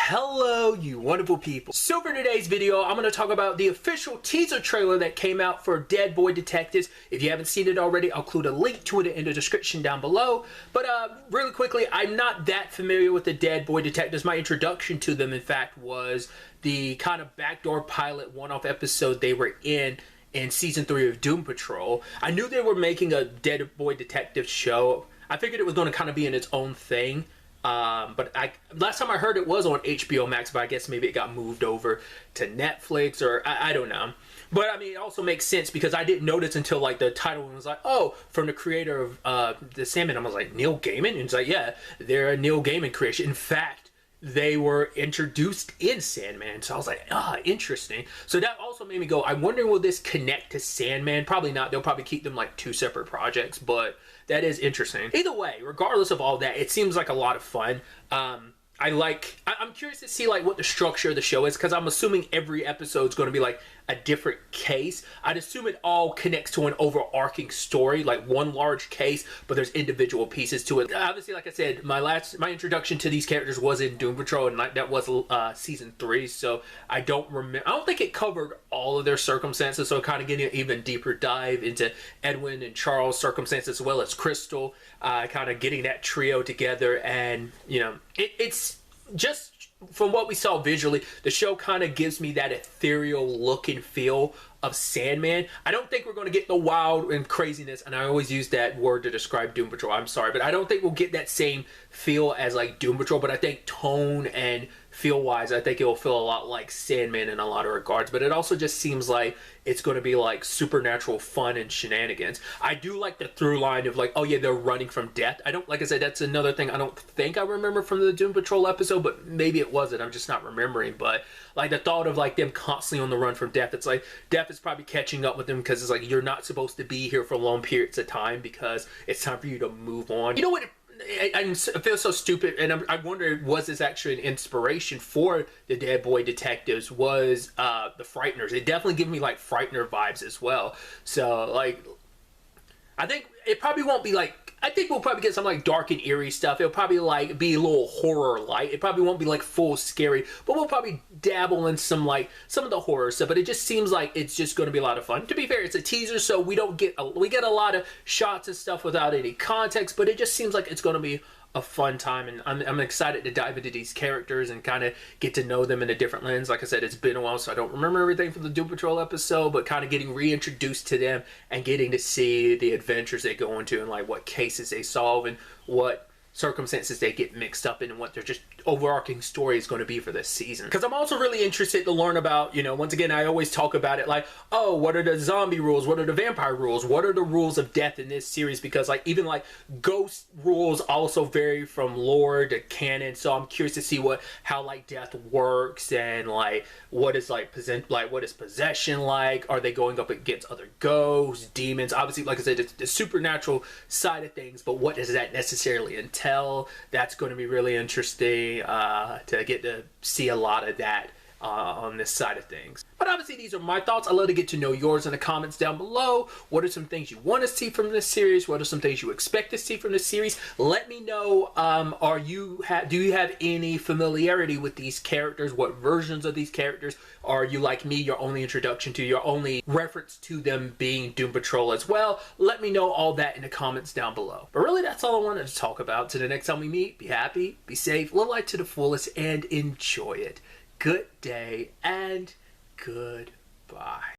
Hello, you wonderful people. So for today's video, I'm going to talk about the official teaser trailer that came out for Dead Boy Detectives. If you haven't seen it already, I'll include a link to it in the description down below. But really quickly, I'm not that familiar with the Dead Boy Detectives. My introduction to them, in fact, was the kind of backdoor pilot one-off episode they were in season 3 of Doom Patrol. I knew they were making a Dead Boy Detective show. I figured it was going to kind of be in its own thing. But last time I heard it was on HBO Max, but I guess maybe it got moved over to Netflix, or I don't know. But I mean, it also makes sense because I didn't notice until like the title was like, oh, from the creator of the Sandman. I was like, Neil Gaiman? And it's like, yeah, they're a Neil Gaiman creation. In fact, they were introduced in Sandman. So I was like, interesting. So that also made me go, I wonder, will this connect to Sandman? Probably not. They'll probably keep them like two separate projects, but that is interesting. Either way, regardless of all that, it seems like a lot of fun. I'm curious to see like what the structure of the show is, because I'm assuming every episode is going to be like a different case. I'd assume it all connects to an overarching story, like one large case, but there's individual pieces to it. Obviously, like I said, my introduction to these characters was in Doom Patrol, and that was season 3. So I don't think it covered all of their circumstances. So kind of getting an even deeper dive into Edwin and Charles' circumstances, as well as Crystal, kind of getting that trio together, and you know, it's just from what we saw visually, the show kind of gives me that ethereal look and feel of Sandman. I don't think we're going to get the wild and craziness, and I always use that word to describe Doom Patrol, I'm sorry, but I don't think we'll get that same feel as like Doom Patrol, but I think tone and feel wise, I think it will feel a lot like Sandman in a lot of regards. But it also just seems like it's going to be like supernatural fun and shenanigans. I do like the through line of like, oh yeah, they're running from death. Like I said, that's another thing I don't think I remember from the Doom Patrol episode, but maybe it wasn't, I'm just not remembering. But like the thought of like them constantly on the run from death, it's like death is probably catching up with them, because it's like you're not supposed to be here for long periods of time because it's time for you to move on. You know what? I feel so stupid, and I wonder, was this actually an inspiration for the Dead Boy Detectives? Was the Frighteners? It definitely gave me like Frightener vibes as well. So like, I think it probably won't be like, I think we'll probably get some like dark and eerie stuff. It'll probably like be a little horror light. It probably won't be like full scary, but we'll probably dabble in some of the horror stuff. But it just seems like it's just going to be a lot of fun. To be fair, it's a teaser, so we get a lot of shots and stuff without any context. But it just seems like it's going to be a fun time, and I'm excited to dive into these characters and kind of get to know them in a different lens. Like I said, it's been a while, so I don't remember everything from the Doom Patrol episode, but kind of getting reintroduced to them and getting to see the adventures they go into, and like what cases they solve and what circumstances they get mixed up in, and what their just overarching story is going to be for this season. Because I'm also really interested to learn about, you know, once again, I always talk about it like, oh, what are the zombie rules? What are the vampire rules? What are the rules of death in this series? Because like even like ghost rules also vary from lore to canon. So I'm curious to see how like death works, and like what is possession like? Are they going up against other ghosts, demons? Obviously, like I said, it's the supernatural side of things, but what does that necessarily entail? That's going to be really interesting to get to see a lot of that on this side of things. But obviously, these are my thoughts. I'd love to get to know yours in the comments down below. What are some things you want to see from this series? What are some things you expect to see from this series? Let me know. Do you have any familiarity with these characters? What versions of these characters are you, like me, your only introduction to, your only reference to them being Doom Patrol as well? Let me know all that in the comments down below. But really, that's all I wanted to talk about. Till the next time we meet, be happy, be safe, live life to the fullest, and enjoy it. Good day and goodbye.